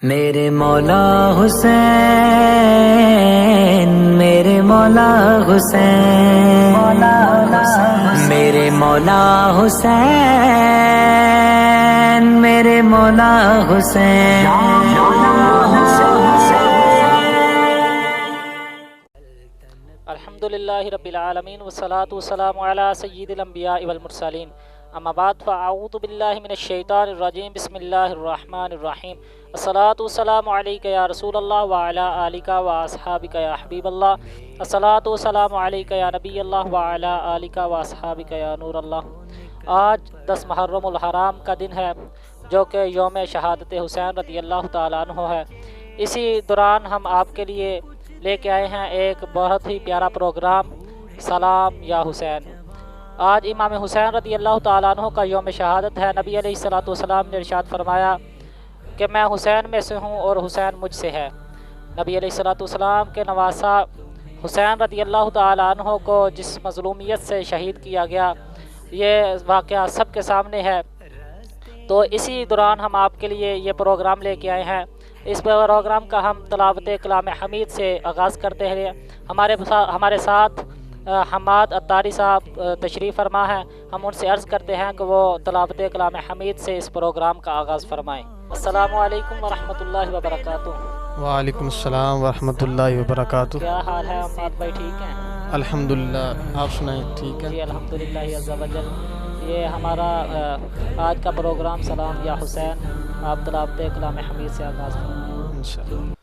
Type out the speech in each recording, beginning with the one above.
میرے مولا حسین، میرے مولا حسین، میرے مولا حسین، میرے مولا حسین۔ الحمدللہ رب العالمین والصلاة والسلام علی سید الانبیاء والمرسلین، اما بعد فاعوذ باللہ من الشیطان الرجیم، بسم اللہ الرحمن الرحیم۔ الصلاۃ والسلام علیک یا رسول اللہ وعلی آلک واصحابک یا حبیب اللہ، الصلاۃ والسلام علیک یا نبی اللہ وعلی آلک واصحابک یا نور اللہ۔ آج 10 محرم الحرام کا دن ہے، جو کہ یوم شہادت حسین رضی اللہ تعالیٰ عنہ ہے۔ اسی دوران ہم آپ کے لیے لے کے آئے ہیں ایک بہت ہی پیارا پروگرام، سلام یا حسین۔ آج امام حسین رضی اللہ تعالیٰ عنہ کا یوم شہادت ہے۔ نبی علیہ السلام نے ارشاد فرمایا کہ میں حسین میں سے ہوں اور حسین مجھ سے ہے۔ نبی علیہ السلام کے نواسا حسین رضی اللہ تعالیٰ عنہ کو جس مظلومیت سے شہید کیا گیا، یہ واقعہ سب کے سامنے ہے۔ تو اسی دوران ہم آپ کے لیے یہ پروگرام لے کے آئے ہیں۔ اس پروگرام کا ہم تلاوت کلام حمید سے آغاز کرتے ہیں۔ ہمارے ساتھ حماد اتاری صاحب تشریف فرما ہے۔ ہم ان سے عرض کرتے ہیں کہ وہ تلاوت کلام حمید سے اس پروگرام کا آغاز فرمائیں۔ السلام علیکم ورحمۃ اللہ وبرکاتہ۔ وعلیکم السلام ورحمۃ اللہ وبرکاتہ۔ کیا حال ہے حماد بھائی، ٹھیک ہیں؟ الحمدللہ، آپ سنائیں؟ ٹھیک ہے جی الحمدللہ عز و جل۔ یہ ہمارا آج کا پروگرام سلام یا حسین، آپ تلاوت کلام حمید سے آغاز فرمائیں انشاءاللہ۔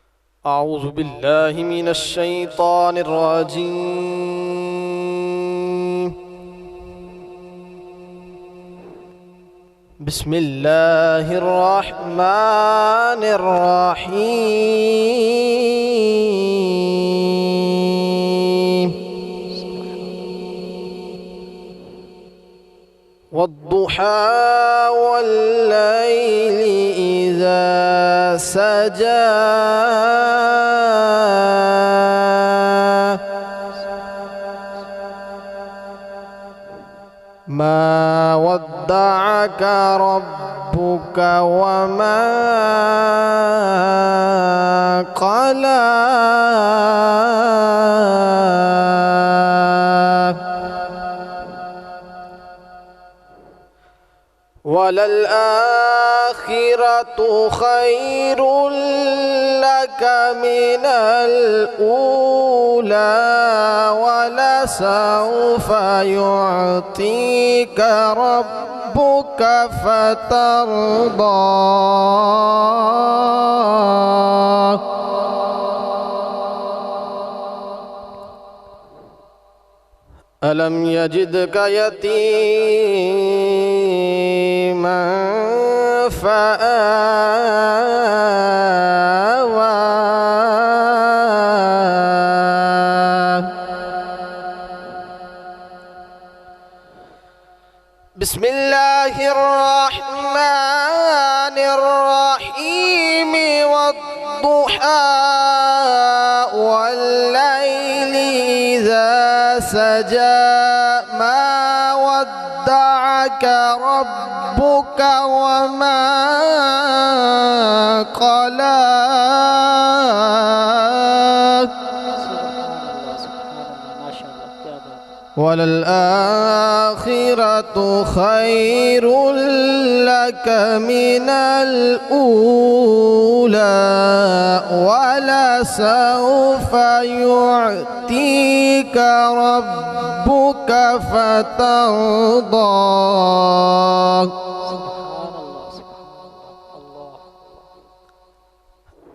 اعوذ باللہ من الشیطان الرجیم، بسم اللہ الرحمن الرحیم، والضحى والليل إذا سجى ما ودعك ربك وما قلى وَلَلْآخِرَةُ خَيْرٌ لَكَ مِنَ الْأُولَى وَلَسَوْفَ يُعْطِيكَ رَبُّكَ فَتَرْضَى أَلَمْ يَجِدْكَ يَتِيمًا فَآوَى بسم الله الرحمن الرحيم، والضحى والليل إذا سجى ما ودعك ربك وما قلى وَلَلْآخِرَةُ خَيْرٌ لَكَ مِنَ الْأُولَى وَلَسَوْفَ يُعْطِيكَ رَبُّكَ فَتَرْضَى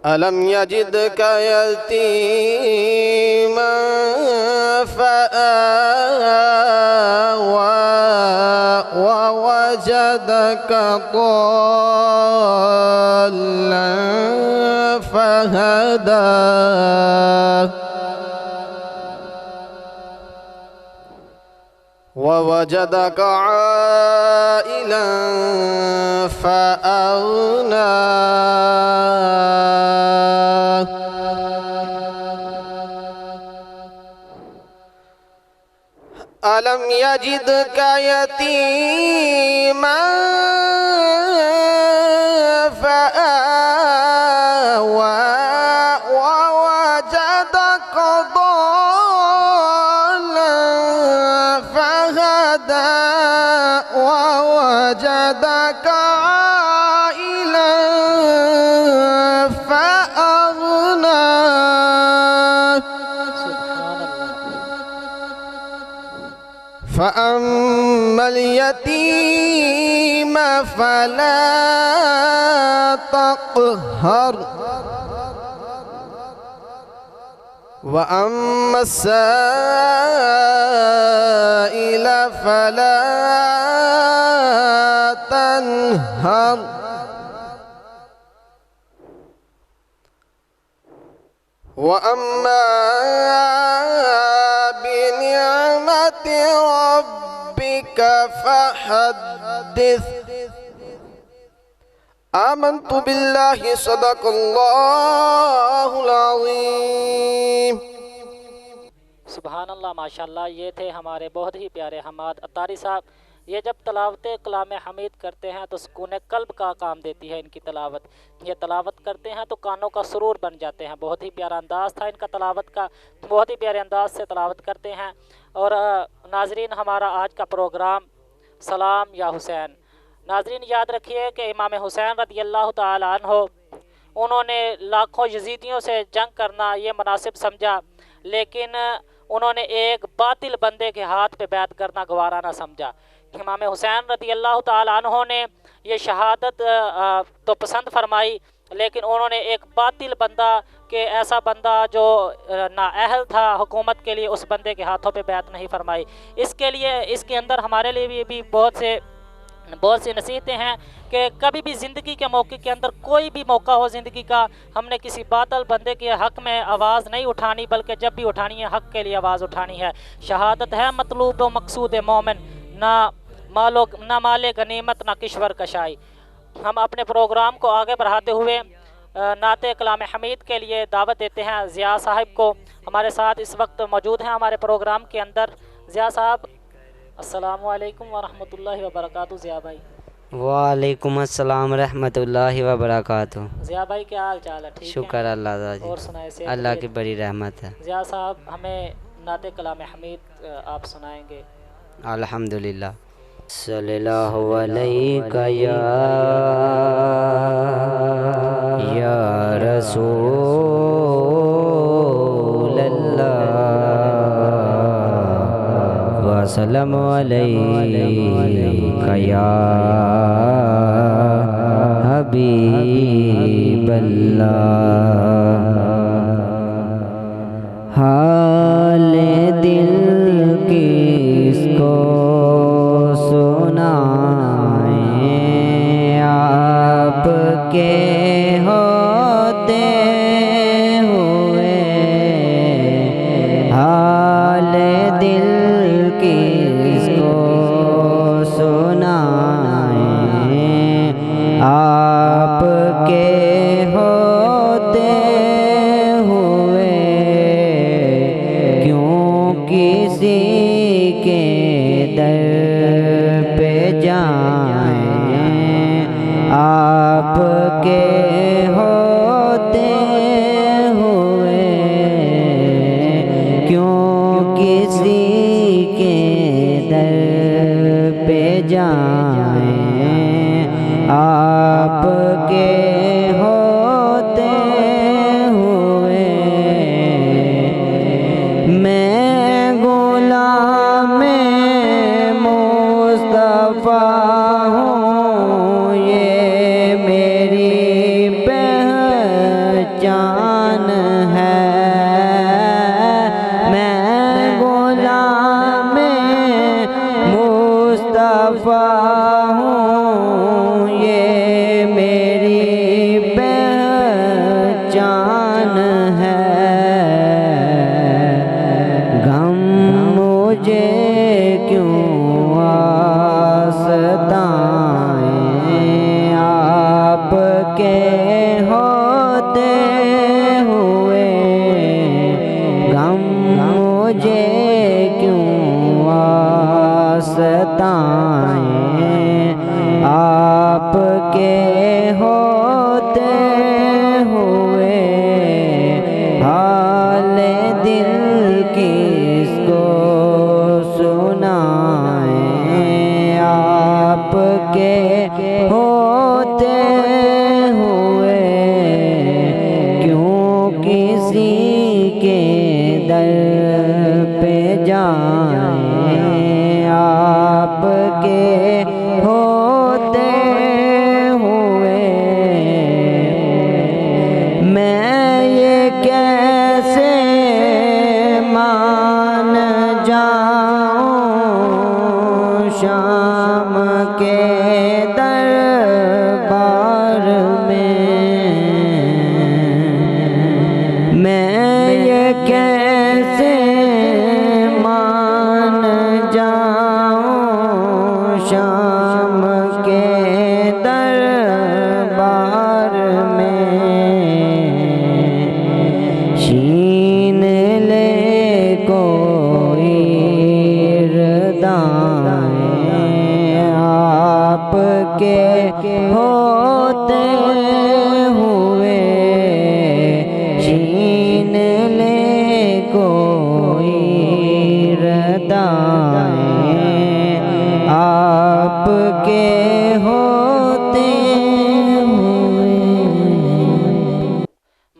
أَلَمْ يَجِدْكَ يَتِيمًا فَآوَى وَوَجَدَكَ ضَالًّا فَهَدَى وَوَجَدَكَ عَائِلًا فَأَغْنَى أَلَمْ يَجِدْكَ يَتِيمًا فَآوَى فلا تقهر وأما السائل فلا تنهر وأما بنعمة ربك فحدث آمنت بالله صدق الله العظيم. سبحان اللہ، ماشاءاللہ. یہ تھے ہمارے بہت ہی پیارے حماد اتاری صاحب. یہ جب تلاوت کلام حمید کرتے ہیں تو سکون قلب کا کام دیتی ہے ان کی تلاوت. یہ تلاوت کرتے ہیں تو کانوں کا سرور بن جاتے ہیں. بہت ہی پیارا انداز تھا ان کا تلاوت کا، بہت ہی پیارے انداز سے تلاوت کرتے ہیں. اور ناظرین، ہمارا آج کا پروگرام سلام یا حسین. ناظرین، یاد رکھیے کہ امام حسین رضی اللہ تعالیٰ عنہ، انہوں نے لاکھوں یزیدیوں سے جنگ کرنا یہ مناسب سمجھا، لیکن انہوں نے ایک باطل بندے کے ہاتھ پہ بیعت کرنا گوارا نہ سمجھا. امام حسین رضی اللہ تعالیٰ عنہ نے یہ شہادت تو پسند فرمائی، لیکن انہوں نے ایک باطل بندہ کہ ایسا بندہ جو نااہل تھا حکومت کے لیے، اس بندے کے ہاتھوں پہ بیعت نہیں فرمائی. اس کے لیے اس کے اندر ہمارے لیے بھی بہت سی نصیحتیں ہیں کہ کبھی بھی زندگی کے موقع کے اندر، کوئی بھی موقع ہو زندگی کا، ہم نے کسی باطل بندے کے حق میں آواز نہیں اٹھانی، بلکہ جب بھی اٹھانی ہے حق کے لیے آواز اٹھانی ہے. شہادت ہے مطلوب و مقصود مومن، نہ مال غنیمت نہ کشور کشائی. ہم اپنے پروگرام کو آگے بڑھاتے ہوئے نعت کلام حمید کے لیے دعوت دیتے ہیں ضیاء صاحب کو. ہمارے ساتھ اس وقت موجود ہیں ہمارے پروگرام کے اندر. ضیاء صاحب، السلام علیکم ورحمۃ اللہ وبرکاتہ. ضیاء بھائی. وعلیکم السلام ورحمۃ اللہ وبرکاتہ. ضیاء بھائی، کیا حال چال ہے؟ ٹھیک ہے؟ شکر اللہ تعالیٰ جی. اور سنائے؟ اللہ کی بڑی رحمت ہے. ضیاء صاحب، ہمیں نعت کلام حمید آپ سنائیں گے. الحمدللہ. صلی اللہ علیہ یا رسول اللہ وسلم علیہ یا حبیب اللہ. حال دل کس کو سنائیں، آپ کے ہوتے ہوئے. حال دل کس کو سنائیں، آپ کے ہوتے ہوئے. کیوں کسی کے در پہ جائیں، آپ کے ہوتے ہوئے. کیوں کسی کے در پہ جائیں، آپ کے ہوتے ہوئے. میں غلام مصطفیٰ ہوں، یہ میری پہچان ہے. میں غلام مصطفیٰ ہوں، یہ میری پہچان ہے. غم مجھے کیوں آستائیں، آپ کے ہوتے ہوئے. غم مجھے کیوں آستائیں، آپ کے ہوتے ہوئے. حال دل کس کو سنائیں، آپ کے ہوتے ہوئے. کیوں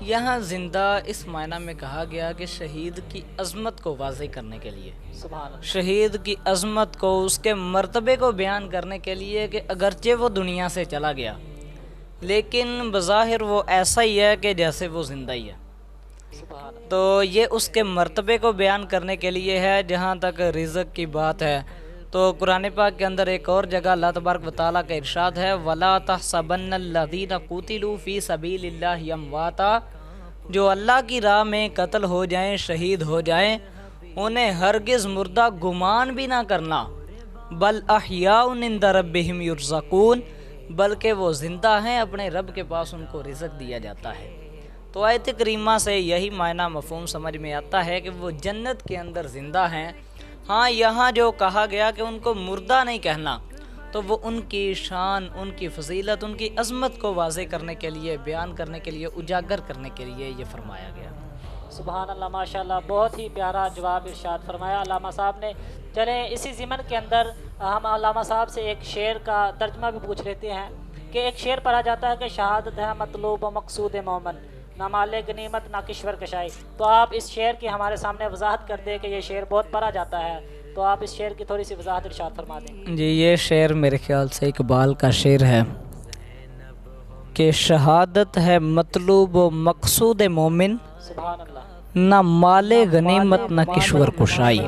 یہاں زندہ اس معنی میں کہا گیا کہ شہید کی عظمت کو واضح کرنے کے لیے، سبحان اللہ، شہید کی عظمت کو، اس کے مرتبے کو بیان کرنے کے لیے کہ اگرچہ وہ دنیا سے چلا گیا لیکن بظاہر وہ ایسا ہی ہے کہ جیسے وہ زندہ ہی ہے۔ سبحان اللہ، تو یہ اس کے مرتبے کو بیان کرنے کے لیے ہے۔ جہاں تک رزق کی بات ہے تو قرآن پاک کے اندر ایک اور جگہ اللہ تبارک و تعالیٰ کا ارشاد ہے وَلَا تَحْسَبَنَّ الَّذِينَ قُتِلُوا فِي سَبِيلِ اللَّهِ أَمْوَاتًا، جو اللہ کی راہ میں قتل ہو جائیں، شہید ہو جائیں، انہیں ہرگز مردہ گمان بھی نہ کرنا، بل احیاء عند ربہم یرزقون، بلکہ وہ زندہ ہیں، اپنے رب کے پاس ان کو رزق دیا جاتا ہے۔ تو آیت کریمہ سے یہی معنی مفہوم سمجھ میں آتا ہے کہ وہ جنت کے اندر زندہ ہیں۔ ہاں یہاں جو کہا گیا کہ ان کو مردہ نہیں کہنا، تو وہ ان کی شان، ان کی فضیلت، ان کی عظمت کو واضح کرنے کے لیے، بیان کرنے کے لیے، اجاگر کرنے کے لیے یہ فرمایا گیا۔ سبحان اللہ، ماشاءاللہ، بہت ہی پیارا جواب ارشاد فرمایا علامہ صاحب نے۔ چلیں اسی ضمن کے اندر ہم علامہ صاحب سے ایک شعر کا ترجمہ بھی پوچھ لیتے ہیں کہ ایک شعر پڑھا جاتا ہے کہ شہادت ہے مطلوب و مقصود مومن، نہ مال غنیمت نہ کشور کشائی۔ تو آپ اس شعر کی ہمارے سامنے وضاحت کر دیں کہ یہ شعر بہت پڑھا جاتا ہے، تو آپ اس شعر کی تھوڑی سی وضاحت ارشاد فرما دیں۔ جی یہ شعر میرے خیال سے اقبال کا شعر ہے کہ شہادت ہے مطلوب و مقصود مومن، سبحان اللہ، نہ مال غنیمت نہ کشور کشائی۔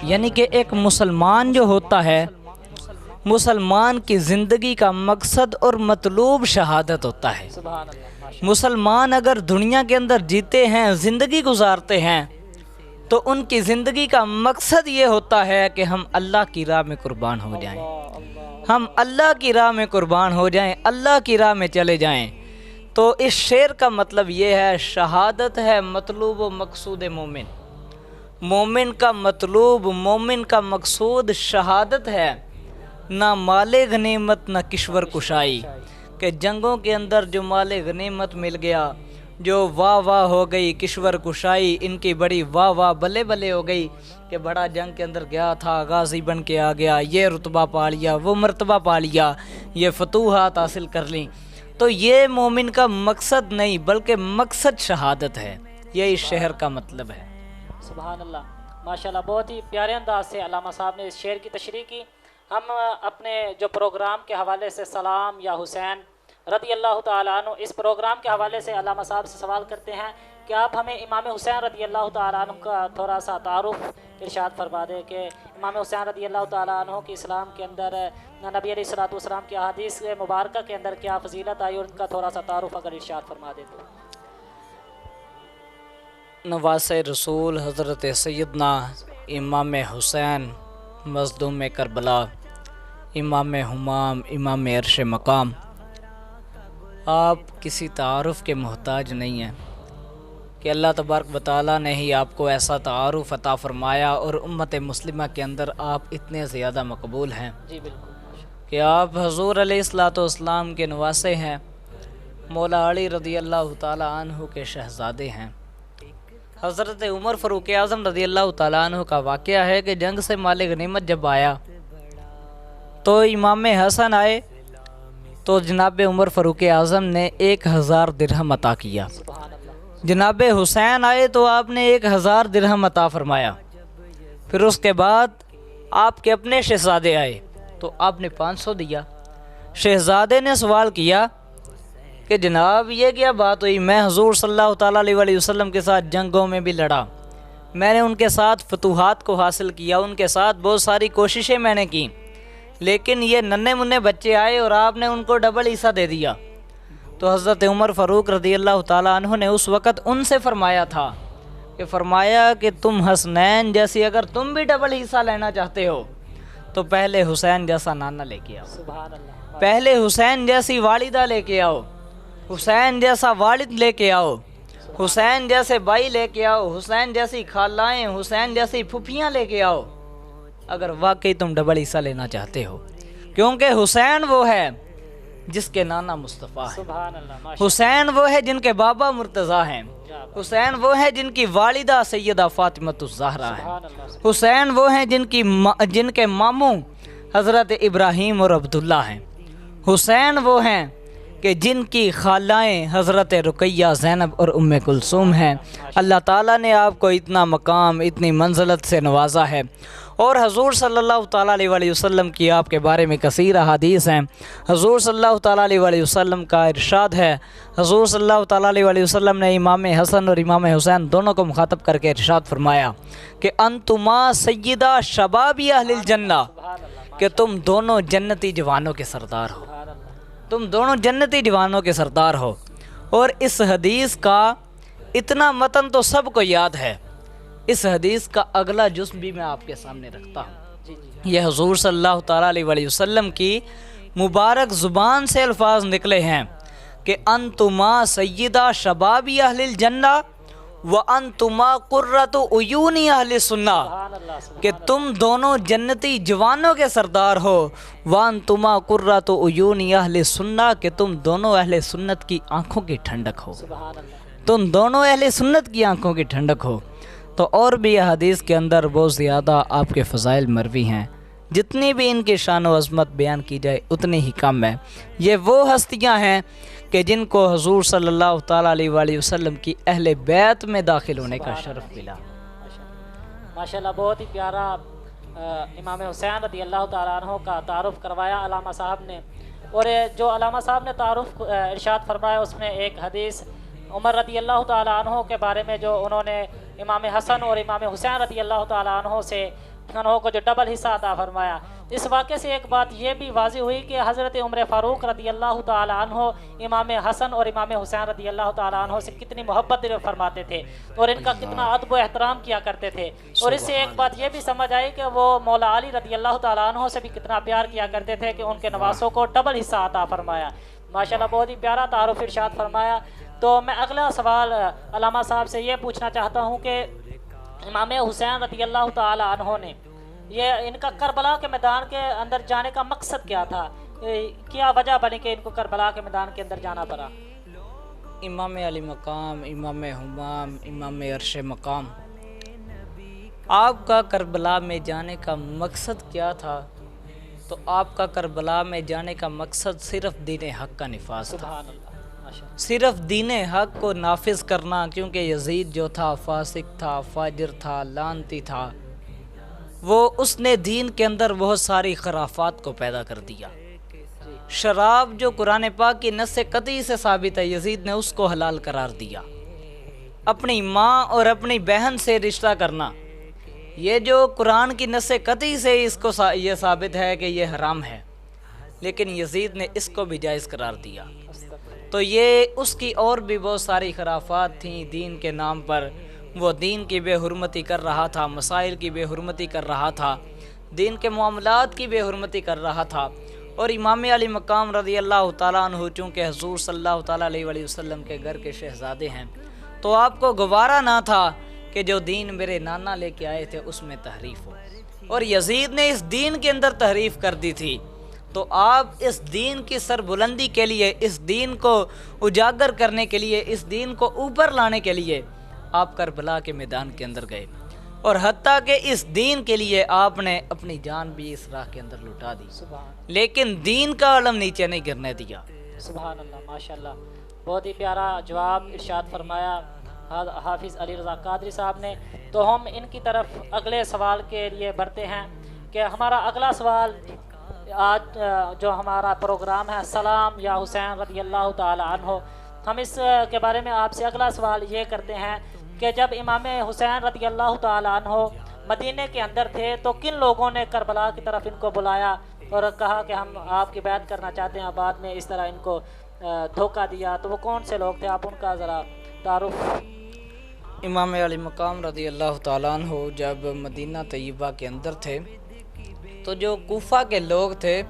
یعنی کہ ایک مسلمان جو ہوتا ہے، مسلمان کی زندگی کا مقصد اور مطلوب شہادت ہوتا ہے۔ سبحان اللہ، ماشاء مسلمان اگر دنیا کے اندر جیتے ہیں، زندگی گزارتے ہیں، تو ان کی زندگی کا مقصد یہ ہوتا ہے کہ ہم اللہ کی راہ میں قربان ہو جائیں، اللہ، ہم اللہ کی راہ میں قربان ہو جائیں، اللہ کی راہ میں چلے جائیں۔ تو اس شعر کا مطلب یہ ہے شہادت ہے مطلوب و مقصود مومن، مومن کا مطلوب، مومن کا مقصود شہادت ہے، نہ مال غنیمت نہ کشور کشائی، کہ جنگوں کے اندر جو مال غنیمت مل گیا، جو واہ واہ ہو گئی، کشور کشائی ان کی بڑی واہ واہ بلے بلے ہو گئی کہ بڑا جنگ کے اندر گیا تھا، غازی بن کے آ گیا، یہ رتبہ پا لیا، وہ مرتبہ پا لیا، یہ فتوحات حاصل کر لیں، تو یہ مومن کا مقصد نہیں بلکہ مقصد شہادت ہے۔ یہ اس شعر کا مطلب ہے۔ سبحان اللہ، ماشاءاللہ، بہت ہی پیارے انداز سے علامہ صاحب نے اس شعر کی تشریح کی۔ ہم اپنے جو پروگرام کے حوالے سے سلام یا حسین رضی اللہ تعالیٰ عنہ، اس پروگرام کے حوالے سے علامہ صاحب سے سوال کرتے ہیں کہ آپ ہمیں امام حسین رضی اللہ تعالیٰ عنہ کا تھوڑا سا تعارف ارشاد فرما دیں کہ امام حسین رضی اللہ تعالیٰ عنہ کی اسلام کے اندر، نبی علیہ الصلوۃ والسلام کی احادیث مبارکہ کے اندر کیا فضیلت آئی، اور ان کا تھوڑا سا تعارف اگر ارشاد فرما دیں تو۔ نواز رسول حضرت سیدنا امام حسین مظلوم کربلا، امام حمام، امام عرش مقام، آپ کسی تعارف کے محتاج نہیں ہیں کہ اللہ تبارک و تعالیٰ نے ہی آپ کو ایسا تعارف عطا فرمایا اور امت مسلمہ کے اندر آپ اتنے زیادہ مقبول ہیں جی بالکل، کہ آپ حضور علیہ الصلوۃ والسلام کے نواسے ہیں، مولا علی رضی اللہ تعالیٰ عنہ کے شہزادے ہیں۔ حضرت عمر فاروق اعظم رضی اللہ تعالیٰ عنہ کا واقعہ ہے کہ جنگ سے مال غنیمت جب آیا تو امام حسن آئے تو جناب عمر فاروق اعظم نے 1000 درہم عطا کیا۔ سبحان اللہ، جناب حسین آئے تو آپ نے 1000 درہم عطا فرمایا۔ پھر اس کے بعد آپ کے اپنے شہزادے آئے تو آپ نے 500 دیا۔ شہزادے نے سوال کیا کہ جناب یہ کیا بات ہوئی، میں حضور صلی اللہ تعالیٰ علیہ وسلم کے ساتھ جنگوں میں بھی لڑا، میں نے ان کے ساتھ فتوحات کو حاصل کیا، ان کے ساتھ بہت ساری کوششیں میں نے کی، لیکن یہ ننھے منھے بچے آئے اور آپ نے ان کو ڈبل حصہ دے دیا۔ تو حضرت عمر فاروق رضی اللہ تعالیٰ عنہ نے اس وقت ان سے فرمایا تھا کہ فرمایا کہ تم حسنین جیسی اگر تم بھی ڈبل حصہ لینا چاہتے ہو تو پہلے حسین جیسا نانا لے کے آؤ، سبحان اللہ، پہلے حسین جیسی والدہ لے کے آؤ، حسین جیسا والد لے کے آؤ، حسین جیسے بھائی لے کے آؤ، حسین جیسی خالائیں، حسین جیسی پھپھیاں لے کے آؤ اگر واقعی تم ڈبل حصہ لینا چاہتے ہو، کیونکہ حسین وہ ہے جس کے نانا مصطفیٰ ہیں، سبحان اللہ، ماشاء حسین وہ ہے جن کے بابا مرتضیٰ ہیں، حسین وہ ہے جن کی والدہ سیدہ فاطمۃ الزہرا ہیں، سبحان اللہ، حسین وہ ہیں جن کے ماموں حضرت ابراہیم اور عبداللہ ہیں، حسین وہ ہیں کہ جن کی خالائیں حضرت رقیہ، زینب اور ام کلثوم ہیں، اللہ تعالیٰ نے آپ کو اتنا مقام، اتنی منزلت سے نوازا ہے۔ اور حضور صلی اللہ تعالیٰ علیہ وسلم کی آپ کے بارے میں کثیر احادیث ہیں۔ حضور صلی اللہ تعالیٰ علیہ وسلم کا ارشاد ہے، حضور صلی اللہ تعالیٰ علیہ وسلم نے امام حسن اور امام حسین دونوں کو مخاطب کر کے ارشاد فرمایا کہ انتما سیدہ شباب اہل الجنہ، کہ تم دونوں جنتی جوانوں کے سردار ہو، تم دونوں جنتی جوانوں کے سردار ہو۔ اور اس حدیث کا اتنا متن تو سب کو یاد ہے، اس حدیث کا اگلا جزء بھی میں آپ کے سامنے رکھتا ہوں۔ یہ حضور صلی اللہ تعالیٰ علیہ وسلم کی مبارک زبان سے الفاظ نکلے ہیں کہ انتما سیدہ شباب اہل الجنہ وانتما قرۃ عیون اہل سنہ، کہ تم دونوں جنتی جوانوں کے سردار ہو، وانتما قرۃ عیون اہل سنہ، کہ تم دونوں اہل سنت کی آنکھوں کی ٹھنڈک ہو، تم دونوں اہل سنت کی آنکھوں کی ٹھنڈک ہو۔ تو اور بھی حدیث کے اندر بہت زیادہ آپ کے فضائل مروی ہیں، جتنی بھی ان کی شان و عظمت بیان کی جائے اتنی ہی کم ہے۔ یہ وہ ہستیاں ہیں کہ جن کو حضور صلی اللہ تعالیٰ علیہ وسلم کی اہل بیت میں داخل ہونے کا شرف ملا۔ ماشاءاللہ بہت ہی پیارا امام حسین رضی اللہ تعالیٰ عنہ کا تعارف کروایا علامہ صاحب نے۔ اور جو علامہ صاحب نے تعارف ارشاد فرمایا اس میں ایک حدیث عمر رضی اللہ تعالیٰ عنہ کے بارے میں، جو انہوں نے امام حسن اور امام حسین رضی اللہ تعالیٰ عنہ سے انہوں کو جو ڈبل حصہ عطا فرمایا۔ اس واقعے سے ایک بات یہ بھی واضح ہوئی کہ حضرت عمر فاروق رضی اللہ تعالیٰ عنہ امام حسن اور امام حسین رضی اللہ تعالیٰ عنہ سے کتنی محبت فرماتے تھے اور ان کا کتنا ادب و احترام کیا کرتے تھے۔ اور اس سے ایک بات یہ بھی سمجھ آئی کہ وہ مولا علی رضی اللہ تعالیٰ عنہ سے بھی کتنا پیار کیا کرتے تھے کہ ان کے نواسوں کو ڈبل حصہ عطا فرمایا۔ ماشاءاللہ بہت ہی پیارا تعارف ارشاد فرمایا۔ تو میں اگلا سوال علامہ صاحب سے یہ پوچھنا چاہتا ہوں کہ امام حسین رضی اللہ تعالیٰ عنہ نے یہ ان کا کربلا کے میدان کے اندر جانے کا مقصد کیا تھا؟ کیا وجہ بنی کہ ان کو کربلا کے میدان کے اندر جانا پڑا؟ امام علی مقام، امام حمام، امام عرش مقام، آپ کا کربلا میں جانے کا مقصد کیا تھا؟ تو آپ کا کربلا میں جانے کا مقصد صرف دین حق کا نفاذ تھا، سبحان اللہ، ماشاءاللہ، صرف دین حق کو نافذ کرنا۔ کیونکہ یزید جو تھا فاسق تھا، فاجر تھا، لعنتی تھا، وہ اس نے دین کے اندر بہت ساری خرافات کو پیدا کر دیا۔ شراب جو قرآن پاک کی نص قطعی سے ثابت ہے، یزید نے اس کو حلال قرار دیا۔ اپنی ماں اور اپنی بہن سے رشتہ کرنا، یہ جو قرآن کی نص قطعی سے اس کو یہ ثابت ہے کہ یہ حرام ہے، لیکن یزید نے اس کو بھی جائز قرار دیا۔ تو یہ اس کی اور بھی بہت ساری خرافات تھیں دین کے نام پر۔ وہ دین کی بے حرمتی کر رہا تھا، مسائل کی بے حرمتی کر رہا تھا، دین کے معاملات کی بے حرمتی کر رہا تھا۔ اور امام علی مقام رضی اللہ تعالیٰ عنہ چونکہ حضور صلی اللہ تعالیٰ علیہ وسلم کے گھر کے شہزادے ہیں، تو آپ کو گوارا نہ تھا کہ جو دین میرے نانا لے کے آئے تھے اس میں تحریف ہو، اور یزید نے اس دین کے اندر تحریف کر دی تھی۔ تو آپ اس دین کی سربلندی کے لیے، اس دین کو اجاگر کرنے کے لیے، اس دین کو اوپر لانے کے لیے آپ کربلا کے میدان کے اندر گئے، اور حتیٰ کہ اس دین کے لیے آپ نے اپنی جان بھی اس راہ کے اندر لٹا دی، لیکن دین کا علم نیچے نہیں گرنے دیا۔ سبحان اللہ، ماشاءاللہ، بہت ہی پیارا جواب ارشاد فرمایا حافظ علی رضا قادری صاحب نے۔ تو ہم ان کی طرف اگلے سوال کے لیے بڑھتے ہیں کہ ہمارا اگلا سوال آج جو ہمارا پروگرام ہے سلام یا حسین رضی اللہ تعالی عنہ، ہم اس کے بارے میں آپ سے اگلا سوال یہ کرتے ہیں کہ جب امام حسین رضی اللہ تعالی عنہ مدینے کے اندر تھے تو کن لوگوں نے کربلا کی طرف ان کو بلایا اور کہا کہ ہم آپ کی بیعت کرنا چاہتے ہیں، بعد میں اس طرح ان کو دھوکہ دیا؟ تو وہ کون سے لوگ تھے؟ آپ ان کا ذرا تعارف۔ امام علی مقام رضی اللہ تعالیٰ عنہ جب مدینہ طیبہ کے اندر تھے تو جو کوفہ کے لوگ تھے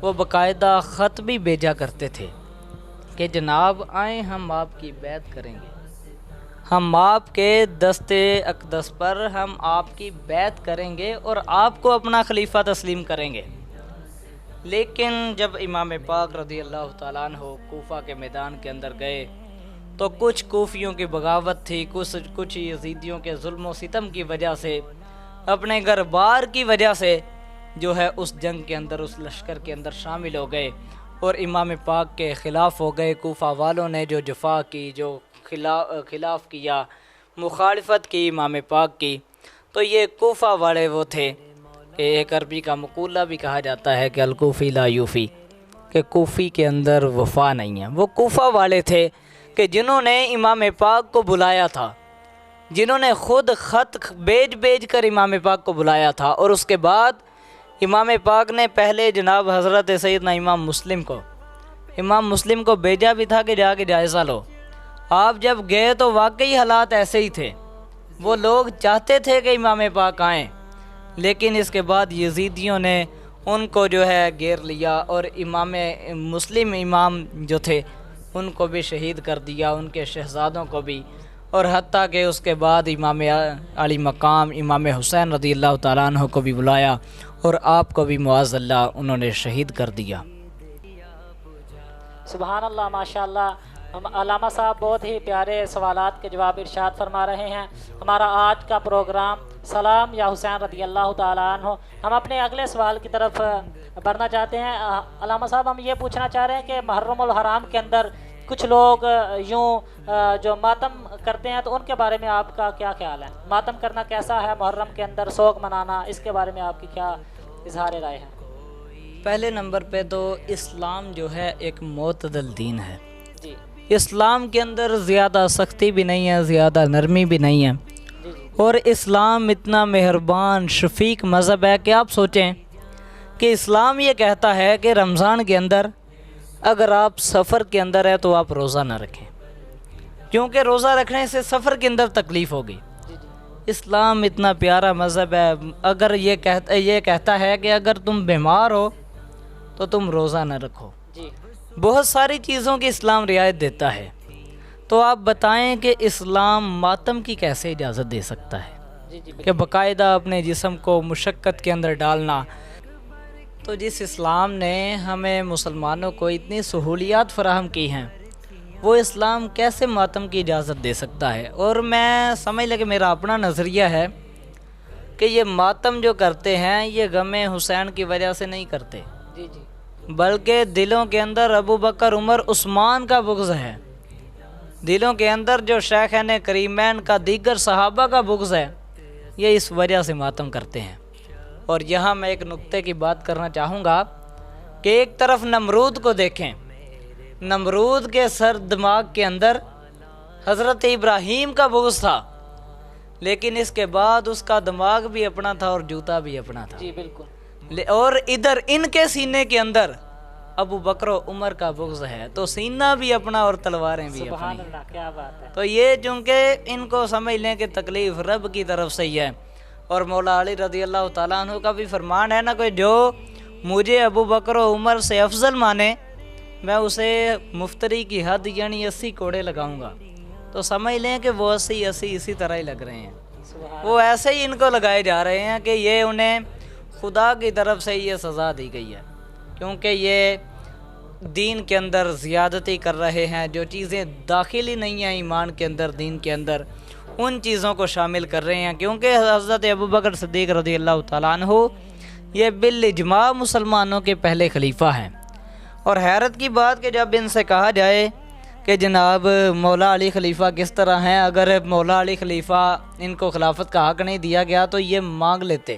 وہ باقاعدہ خط بھی بھیجا کرتے تھے کہ جناب آئیں ہم آپ کی بیعت کریں گے، ہم آپ کے دست اقدس پر ہم آپ کی بیعت کریں گے اور آپ کو اپنا خلیفہ تسلیم کریں گے۔ لیکن جب امام پاک رضی اللہ تعالیٰ عنہ کوفہ کے میدان کے اندر گئے تو کچھ کوفیوں کی بغاوت تھی، کچھ یزیدیوں کے ظلم و ستم کی وجہ سے، اپنے گھر بار کی وجہ سے جو ہے اس جنگ کے اندر، اس لشکر کے اندر شامل ہو گئے، اور امام پاک کے خلاف ہو گئے، کوفہ والوں نے جو جفا کی، جو خلاف کیا، مخالفت کی امام پاک کی، تو یہ کوفہ والے وہ تھے کہ ایک عربی کا مقولہ بھی کہا جاتا ہے کہ الکوفی لا یوفی، کہ کوفی کے اندر وفا نہیں ہے۔ وہ کوفہ والے تھے کہ جنہوں نے امام پاک کو بلایا تھا، جنہوں نے خود خط بھیج کر امام پاک کو بلایا تھا، اور اس کے بعد امام پاک نے پہلے جناب حضرت سیدنا امام مسلم کو بھیجا بھی تھا کہ جا کے جائزہ لو۔ آپ جب گئے تو واقعی حالات ایسے ہی تھے، وہ لوگ چاہتے تھے کہ امام پاک آئیں، لیکن اس کے بعد یزیدیوں نے ان کو جو ہے گھیر لیا، اور امام جو تھے ان کو بھی شہید کر دیا، ان کے شہزادوں کو بھی، اور حتیٰ کہ اس کے بعد امام علی مقام امام حسین رضی اللہ تعالیٰ عنہ کو بھی بلایا، اور آپ کو بھی معاذ اللہ انہوں نے شہید کر دیا۔ سبحان اللہ، ماشاء اللہ۔ علامہ صاحب بہت ہی پیارے سوالات کے جواب ارشاد فرما رہے ہیں۔ ہمارا آج کا پروگرام سلام یا حسین رضی اللہ تعالیٰ عنہ۔ ہم اپنے اگلے سوال کی طرف بڑھنا چاہتے ہیں۔ علامہ صاحب ہم یہ پوچھنا چاہ رہے ہیں کہ محرم الحرام کے اندر کچھ لوگ یوں جو ماتم کرتے ہیں، تو ان کے بارے میں آپ کا کیا خیال ہے؟ ماتم کرنا کیسا ہے محرم کے اندر، سوگ منانا، اس کے بارے میں آپ کی کیا اظہار رائے ہے؟ پہلے نمبر پہ تو اسلام جو ہے ایک معتدل دین ہے۔ جی اسلام کے اندر زیادہ سختی بھی نہیں ہے، زیادہ نرمی بھی نہیں ہے، جی اور اسلام اتنا مہربان شفیق مذہب ہے کہ آپ سوچیں کہ اسلام یہ کہتا ہے کہ رمضان کے اندر اگر آپ سفر کے اندر ہے تو آپ روزہ نہ رکھیں، کیونکہ روزہ رکھنے سے سفر کے اندر تکلیف ہوگی۔ اسلام اتنا پیارا مذہب ہے، اگر یہ کہتا ہے کہ اگر تم بیمار ہو تو تم روزہ نہ رکھو، جی بہت ساری چیزوں کی اسلام رعایت دیتا ہے۔ تو آپ بتائیں کہ اسلام ماتم کی کیسے اجازت دے سکتا ہے جی جی کہ باقاعدہ اپنے جسم کو مشقت کے اندر ڈالنا؟ تو جس اسلام نے ہمیں مسلمانوں کو اتنی سہولیات فراہم کی ہیں، وہ اسلام کیسے ماتم کی اجازت دے سکتا ہے؟ اور میں سمجھ لے کہ میرا اپنا نظریہ ہے کہ یہ ماتم جو کرتے ہیں یہ غم حسین کی وجہ سے نہیں کرتے، جی جی بلکہ دلوں کے اندر ابو بکر عمر عثمان کا بغض ہے، دلوں کے اندر جو شیخین کریمین کا دیگر صحابہ کا بغض ہے، یہ اس وجہ سے ماتم کرتے ہیں۔ اور یہاں میں ایک نقطے کی بات کرنا چاہوں گا کہ ایک طرف نمرود کو دیکھیں، نمرود کے سر دماغ کے اندر حضرت ابراہیم کا بغض تھا، لیکن اس کے بعد اس کا دماغ بھی اپنا تھا اور جوتا بھی اپنا تھا، جی بالکل۔ اور ادھر ان کے سینے کے اندر ابو بکر و عمر کا بغض ہے، تو سینہ بھی اپنا اور تلواریں بھی سبحان اپنی۔ اللہ، کیا بات ہے۔ تو یہ چونکہ ان کو سمجھ لیں کہ تکلیف رب کی طرف سے ہی ہے، اور مولا علی رضی اللہ تعالیٰ عنہ کا بھی فرمان ہے نا کہ جو مجھے ابو بکر و عمر سے افضل مانے میں اسے مفتری کی حد یعنی 80 کوڑے لگاؤں گا۔ تو سمجھ لیں کہ وہ 80 اسی طرح ہی لگ رہے ہیں، وہ ایسے ہی ان کو لگائے جا رہے ہیں کہ یہ انہیں خدا کی طرف سے یہ سزا دی گئی ہے، کیونکہ یہ دین کے اندر زیادتی کر رہے ہیں، جو چیزیں داخل ہی نہیں ہیں ایمان کے اندر، دین کے اندر، ان چیزوں کو شامل کر رہے ہیں، کیونکہ حضرت ابوبکر صدیق رضی اللہ تعالیٰ عنہ یہ بالاجماع مسلمانوں کے پہلے خلیفہ ہیں۔ اور حیرت کی بات کہ جب ان سے کہا جائے کہ جناب مولا علی خلیفہ کس طرح ہیں، اگر مولا علی خلیفہ ان کو خلافت کا حق نہیں دیا گیا تو یہ مانگ لیتے،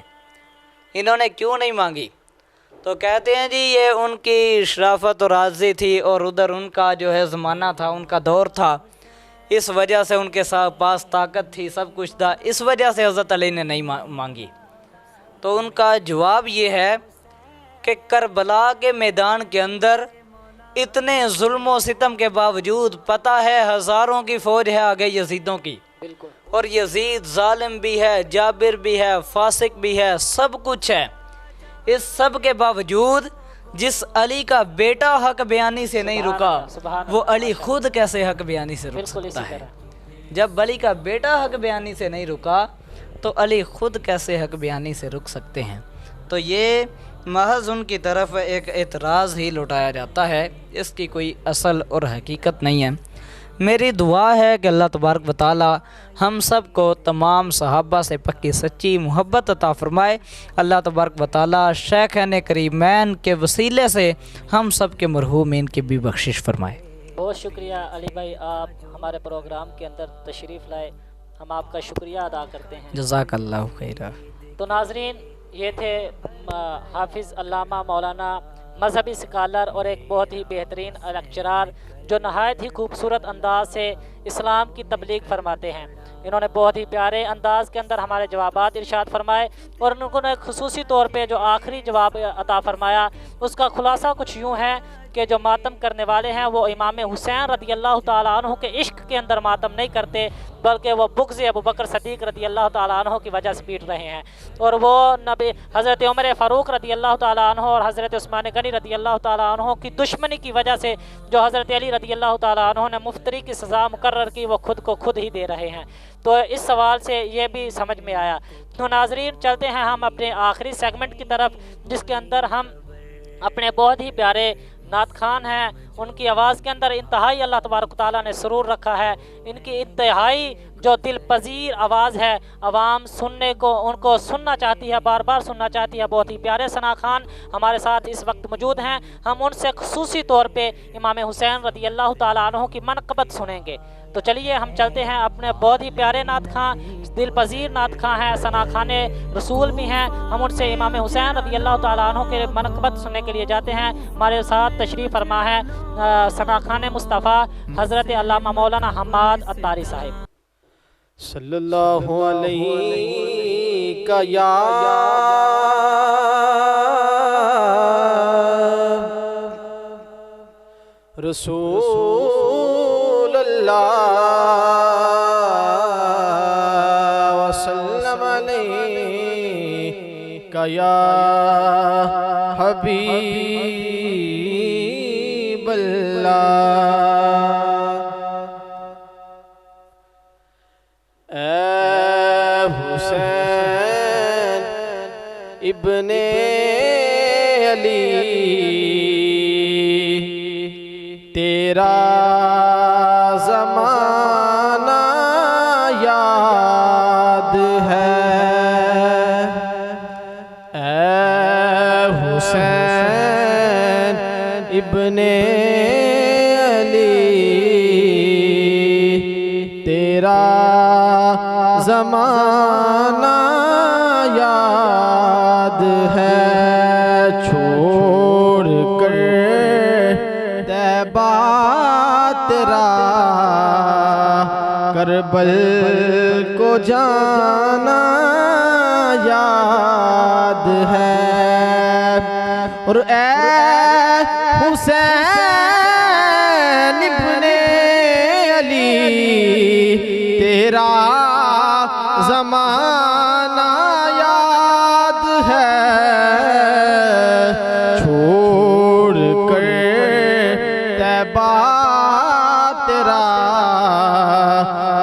انہوں نے کیوں نہیں مانگی؟ تو کہتے ہیں جی یہ ان کی شرافت اور عاجزی تھی، اور ادھر ان کا جو ہے زمانہ تھا، ان کا دور تھا، اس وجہ سے ان کے پاس طاقت تھی، سب کچھ تھا، اس وجہ سے حضرت علی نے نہیں مانگی۔ تو ان کا جواب یہ ہے کہ کربلا کے میدان کے اندر اتنے ظلم و ستم کے باوجود پتہ ہے ہزاروں کی فوج ہے آگے یزیدوں کی، بالکل، اور یزید ظالم بھی ہے، جابر بھی ہے، فاسق بھی ہے، سب کچھ ہے، اس سب کے باوجود جس علی کا بیٹا حق بیانی سے نہیں رکا، وہ علی خود کیسے حق بیانی سے رک سکتا ہے؟ جب علی کا بیٹا حق بیانی سے نہیں رکا تو علی خود کیسے حق بیانی سے رک سکتے ہیں؟ تو یہ محض ان کی طرف ایک اعتراض ہی لوٹایا جاتا ہے، اس کی کوئی اصل اور حقیقت نہیں ہے۔ میری دعا ہے کہ اللہ تبارک و تعالی ہم سب کو تمام صحابہ سے پکی سچی محبت عطا فرمائے۔ اللہ تبارک و تعالی شیخین کریمین کے وسیلے سے ہم سب کے مرحومین کی بھی بخشش فرمائے۔ بہت شکریہ علی بھائی، آپ ہمارے پروگرام کے اندر تشریف لائے، ہم آپ کا شکریہ ادا کرتے ہیں۔ جزاک اللہ خیرہ۔ تو ناظرین، یہ تھے حافظ علامہ مولانا، مذہبی اسکالر اور ایک بہت ہی بہترین لیکچرار، جو نہایت ہی خوبصورت انداز سے اسلام کی تبلیغ فرماتے ہیں۔ انہوں نے بہت ہی پیارے انداز کے اندر ہمارے جوابات ارشاد فرمائے، اور انہوں نے خصوصی طور پہ جو آخری جواب عطا فرمایا اس کا خلاصہ کچھ یوں ہے کہ جو ماتم کرنے والے ہیں وہ امام حسین رضی اللہ تعالیٰ عنہ کے عشق کے اندر ماتم نہیں کرتے، بلکہ وہ بغض ابو بکر صدیق رضی اللہ تعالیٰ عنہ کی وجہ سے پیٹ رہے ہیں، اور وہ نبی حضرت عمر فاروق رضی اللہ تعالیٰ عنہ اور حضرت عثمان غنی رضی اللہ تعالیٰ عنہ کی دشمنی کی وجہ سے جو حضرت علی رضی اللہ تعالیٰ عنہ نے مفتری کی سزا مقرر کی، وہ خود کو خود ہی دے رہے ہیں۔ تو اس سوال سے یہ بھی سمجھ میں آیا۔ تو ناظرین، چلتے ہیں ہم اپنے آخری سیگمنٹ کی طرف، جس کے اندر ہم اپنے بہت ہی پیارے نعت خان ہیں، ان کی آواز کے اندر انتہائی اللہ تبارک و تعالیٰ نے سرور رکھا ہے، ان کی انتہائی جو دل پذیر آواز ہے، عوام سننے کو ان کو سننا چاہتی ہے، بار بار سننا چاہتی ہے۔ بہت ہی پیارے ثنا خان ہمارے ساتھ اس وقت موجود ہیں، ہم ان سے خصوصی طور پہ امام حسین رضی اللہ تعالیٰ عنہ کی منقبت سنیں گے۔ تو چلیے ہم چلتے ہیں اپنے بہت ہی پیارے نعت خان، دل پذیر نعت خان ہیں، ثنا خان رسول بھی ہیں، ہم ان سے امام حسین رضی اللہ تعالیٰ عنہ کے منقبت سننے کے لیے جاتے ہیں۔ ہمارے ساتھ تشریف فرما ہے ثنا خان مصطفیٰ حضرت علامہ مولانا حماد عطاری صاحب۔ صلی اللہ علیہ یا رسول اللہ وسلم علیہ یا حبیب اللہ۔ اے حسین ابن علی، تیرا زمانہ یاد ہے۔ اے حسین ابن علی، تیرا زمانہ یاد ہے۔ چھوڑ کر طیبہ تیرا کربل کو جانا یاد ہے۔ اور اے حسین ابن علی، تیرا زمانہ یاد ہے۔ چھوڑ کر طیبہ تیرا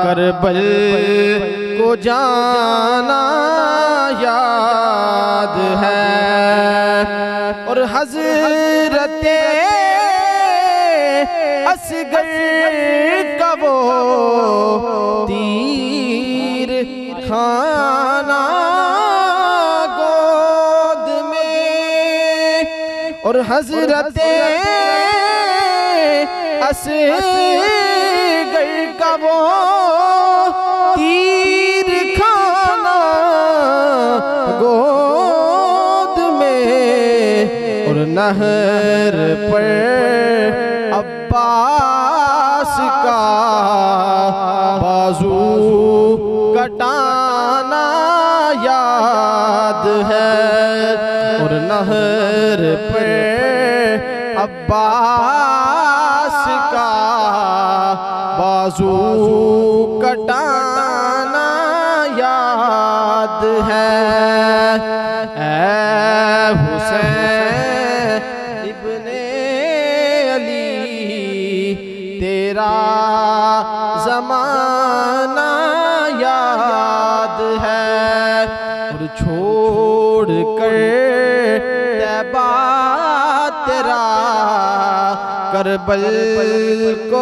کربل کو جانا یاد ہے۔ اور حضرت اصغر کا وہ تیر کھانا گود میں، اور حضرت اصغر کا وہ تیر کھانا گود میں، اور نہر پر عباس کا بازو کٹانا یاد ہے۔ اور نہر پر عباس کا بازو کٹانا یاد ہے۔ اے حسین ابن علی، تیرا زمانہ یاد ہے۔ اور چھوڑ کر طیبہ تیرا کربل کو